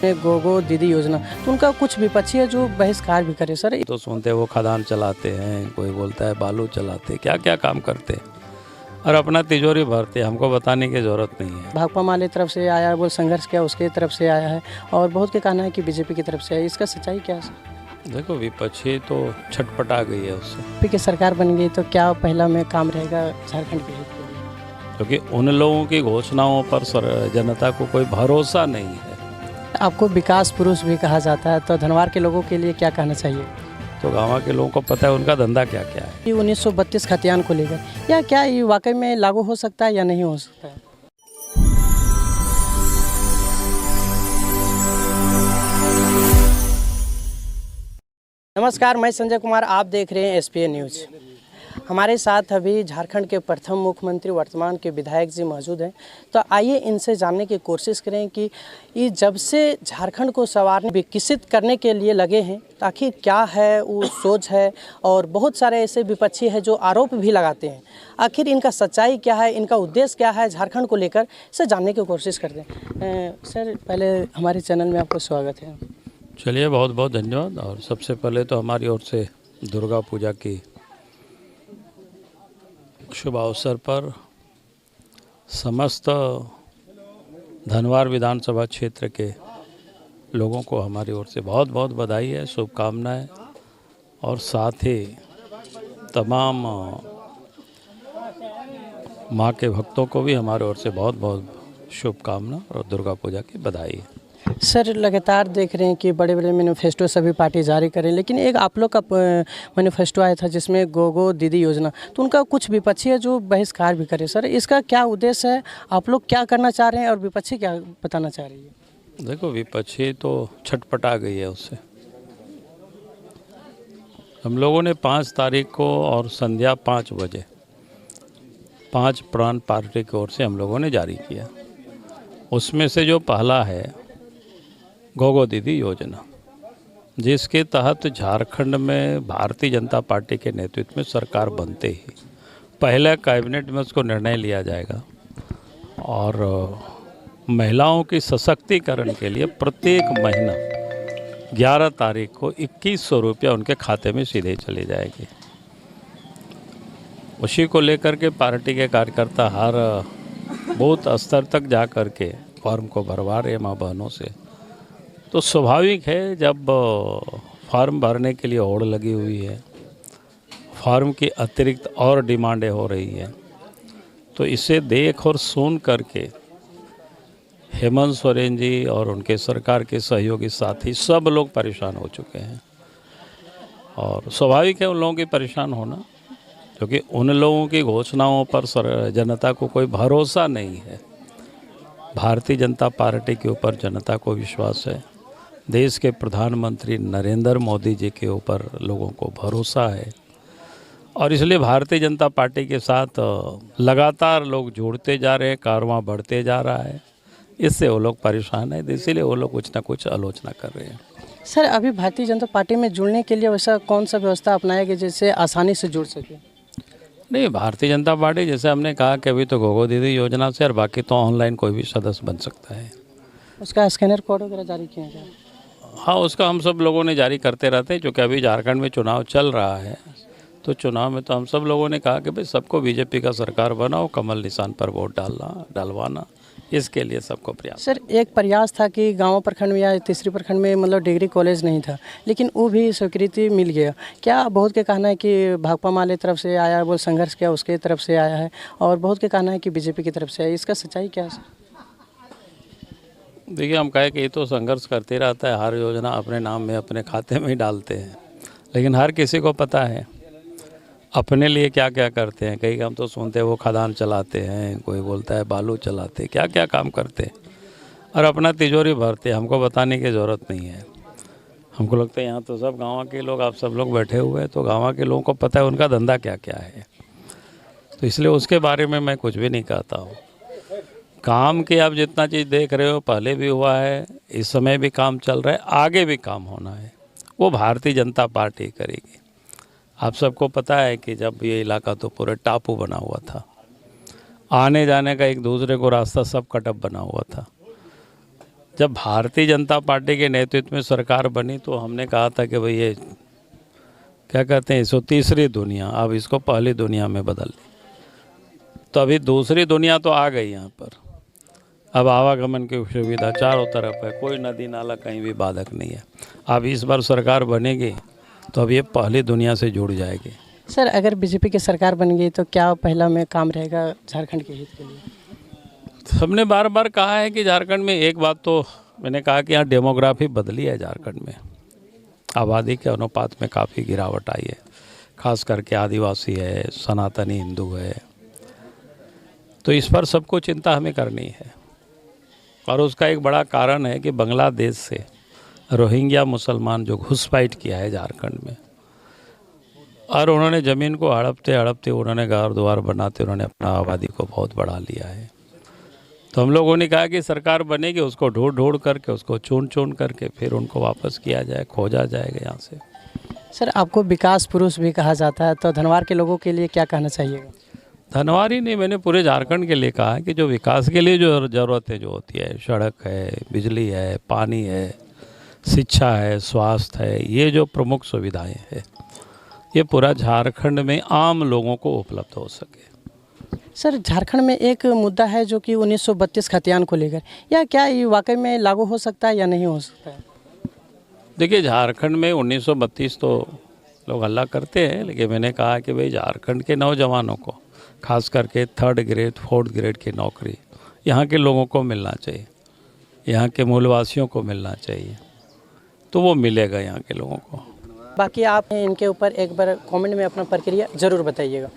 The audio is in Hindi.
गोगो दीदी योजना, तो उनका कुछ विपक्षी है जो बहिष्कार भी करे। सर तो सुनते वो खदान चलाते हैं, कोई बोलता है बालू चलाते, क्या क्या काम करते और अपना तिजोरी भरते, हमको बताने की ज़रूरत नहीं है। भाकपा माले तरफ से आया है, वो संघर्ष किया उसके तरफ से आया है, और बहुत के कहना है कि बीजेपी की तरफ से है। इसका सच्चाई क्या है सर? देखो विपक्षी तो छटपटा गई है उससे, बीजेपी की सरकार बन गई तो क्या पहला में काम रहेगा झारखंड के हित के लिए? क्योंकि उन लोगों की घोषणाओं पर जनता को कोई भरोसा नहीं है। आपको विकास पुरुष भी कहा जाता है, तो धनवार के लोगों के लिए क्या कहना चाहिए? तो गाँव के लोगों को पता है उनका धंधा क्या क्या है। ये 1932 खतियान को लेकर या क्या ये वाकई में लागू हो सकता है या नहीं हो सकता है? नमस्कार, मैं संजय कुमार, आप देख रहे हैं एसपीएन न्यूज़। हमारे साथ अभी झारखंड के प्रथम मुख्यमंत्री वर्तमान के विधायक जी मौजूद हैं, तो आइए इनसे जानने की कोशिश करें कि ये जब से झारखंड को संवारने विकसित करने के लिए लगे हैं, तो आखिर क्या है वो सोच है। और बहुत सारे ऐसे विपक्षी हैं जो आरोप भी लगाते हैं, आखिर इनका सच्चाई क्या है, इनका उद्देश्य क्या है झारखंड को लेकर, इसे जानने की कोशिश करते हैं। सर पहले हमारे चैनल में आपको स्वागत है। चलिए, बहुत बहुत धन्यवाद। और सबसे पहले तो हमारी ओर से दुर्गा पूजा की शुभ अवसर पर समस्त धनवार विधानसभा क्षेत्र के लोगों को हमारी ओर से बहुत बहुत बधाई है, शुभकामनाएं। और साथ ही तमाम माँ के भक्तों को भी हमारे ओर से बहुत बहुत शुभकामना और दुर्गा पूजा की बधाई है। सर लगातार देख रहे हैं कि बड़े बड़े मैनिफेस्टो सभी पार्टी जारी करें, लेकिन एक आप लोग का मैनिफेस्टो आया था जिसमें गोगो दीदी योजना, तो उनका कुछ विपक्षी है जो बहिष्कार भी करे। सर इसका क्या उद्देश्य है, आप लोग क्या करना चाह रहे हैं और विपक्षी क्या बताना चाह रही है? देखो विपक्षी तो छटपटा गई है उससे। हम लोगों ने 5 तारीख को और संध्या 5 बजे 5 प्राण पार्टी की ओर से हम लोगों ने जारी किया। उसमें से जो पहला है गोगो दीदी योजना, जिसके तहत झारखंड में भारतीय जनता पार्टी के नेतृत्व में सरकार बनते ही पहले कैबिनेट में उसको निर्णय लिया जाएगा और महिलाओं की सशक्तिकरण के लिए प्रत्येक महीना 11 तारीख को 2100 रुपया उनके खाते में सीधे चले जाएंगे। उसी को लेकर के पार्टी के कार्यकर्ता हर बूथ स्तर तक जा कर के फॉर्म को भरवा रहे माँ बहनों से। तो स्वाभाविक है, जब फॉर्म भरने के लिए होड़ लगी हुई है, फॉर्म की अतिरिक्त और डिमांडें हो रही हैं, तो इसे देख और सुन करके हेमंत सोरेन जी और उनके सरकार के सहयोगी साथी सब लोग परेशान हो चुके हैं। और स्वाभाविक है उन लोगों की परेशान होना, क्योंकि उन लोगों की घोषणाओं पर जनता को कोई भरोसा नहीं है। भारतीय जनता पार्टी के ऊपर जनता को विश्वास है, देश के प्रधानमंत्री नरेंद्र मोदी जी के ऊपर लोगों को भरोसा है, और इसलिए भारतीय जनता पार्टी के साथ लगातार लोग जुड़ते जा रहे हैं, कारवां बढ़ते जा रहा है। इससे वो लोग परेशान है, इसीलिए वो लोग कुछ ना कुछ आलोचना कर रहे हैं। सर अभी भारतीय जनता पार्टी में जुड़ने के लिए वैसा कौन सा व्यवस्था अपनाया गया जिससे आसानी से जुड़ सके? नहीं, भारतीय जनता पार्टी जैसे हमने कहा कि अभी तो गोगो दीदी योजना से, और बाकी तो ऑनलाइन कोई भी सदस्य बन सकता है। उसका स्कैनर कोड वगैरह जारी किया गया? हाँ, उसका हम सब लोगों ने जारी करते रहते हैं, क्योंकि अभी झारखंड में चुनाव चल रहा है। तो चुनाव में तो हम सब लोगों ने कहा कि भाई सबको बीजेपी का सरकार बनाओ, कमल निशान पर वोट डलवाना, इसके लिए सबको प्रयास। सर एक प्रयास था कि गाँव प्रखंड में या तीसरी प्रखंड में मतलब डिग्री कॉलेज नहीं था, लेकिन वो भी स्वीकृति मिल गया। क्या बहुत के कहना है कि भाकपा माले तरफ से आया है, वो संघर्ष किया उसके तरफ से आया है, और बहुत के कहना है कि बीजेपी की तरफ से है। इसका सच्चाई क्या है सर? देखिए, हम कहे कि ये तो संघर्ष करते रहता है, हर योजना अपने नाम में अपने खाते में ही डालते हैं, लेकिन हर किसी को पता है अपने लिए क्या क्या करते हैं। कई हम तो सुनते हैं वो खदान चलाते हैं, कोई बोलता है बालू चलाते, क्या क्या काम करते हैं और अपना तिजोरी भरते हैं, हमको बताने की ज़रूरत नहीं है। हमको लगता है यहाँ तो सब गाँव के लोग, आप सब लोग बैठे हुए हैं, तो गाँव के लोगों को पता है उनका धंधा क्या क्या है। तो इसलिए उसके बारे में मैं कुछ भी नहीं कहता हूँ। काम की आप जितना चीज़ देख रहे हो पहले भी हुआ है, इस समय भी काम चल रहा है, आगे भी काम होना है, वो भारतीय जनता पार्टी करेगी। आप सबको पता है कि जब ये इलाका तो पूरे टापू बना हुआ था, आने जाने का एक दूसरे को रास्ता सब कटअप बना हुआ था। जब भारतीय जनता पार्टी के नेतृत्व में सरकार बनी तो हमने कहा था कि भाई ये क्या कहते हैं, इसको तीसरी दुनिया, अब इसको पहली दुनिया में बदल दी। तो अभी दूसरी दुनिया तो आ गई यहाँ पर। अब आवागमन की सुविधा चारों तरफ है, कोई नदी नाला कहीं भी बाधक नहीं है। अब इस बार सरकार बनेगी तो अब ये पहली दुनिया से जुड़ जाएगी। सर, अगर बीजेपी की सरकार बन गई तो क्या पहला में काम रहेगा झारखंड के हित के लिए? हमने बार बार कहा है कि झारखंड में, एक बात तो मैंने कहा कि यहाँ डेमोग्राफी बदली है। झारखंड में आबादी के अनुपात में काफ़ी गिरावट आई है, खास करके आदिवासी है, सनातनी हिंदू है। तो इस पर सबको चिंता हमें करनी है। और उसका एक बड़ा कारण है कि बांग्लादेश से रोहिंग्या मुसलमान जो घुसपैठ किया है झारखंड में, और उन्होंने ज़मीन को हड़पते हड़पते, उन्होंने घर द्वार बनाते, उन्होंने अपना आबादी को बहुत बढ़ा लिया है। तो हम लोगों ने कहा कि सरकार बनेगी, उसको ढूंढ ढूंढ करके, उसको चुन चुन करके फिर उनको वापस किया जाए, खोजा जाएगा यहाँ से। सर, आपको विकास पुरुष भी कहा जाता है, तो धनवार के लोगों के लिए क्या कहना चाहिएगा? धनवार ही नहीं, मैंने पूरे झारखंड के लिए कहा है कि जो विकास के लिए जो ज़रूरतें जो होती है, सड़क है, बिजली है, पानी है, शिक्षा है, स्वास्थ्य है, ये जो प्रमुख सुविधाएं हैं, ये पूरा झारखंड में आम लोगों को उपलब्ध हो सके। सर, झारखंड में एक मुद्दा है जो कि 1932 खतियान को लेकर, या क्या ये वाकई में लागू हो सकता है या नहीं हो सकता है? देखिए, झारखंड में 1932 तो लोग हल्ला करते हैं, लेकिन मैंने कहा कि भाई झारखंड के नौजवानों को, खास करके 3rd ग्रेड 4th ग्रेड की नौकरी यहाँ के लोगों को मिलना चाहिए, यहाँ के मूलवासियों को मिलना चाहिए, तो वो मिलेगा यहाँ के लोगों को। बाकी आप इनके ऊपर एक बार कमेंट में अपना प्रक्रिया ज़रूर बताइएगा।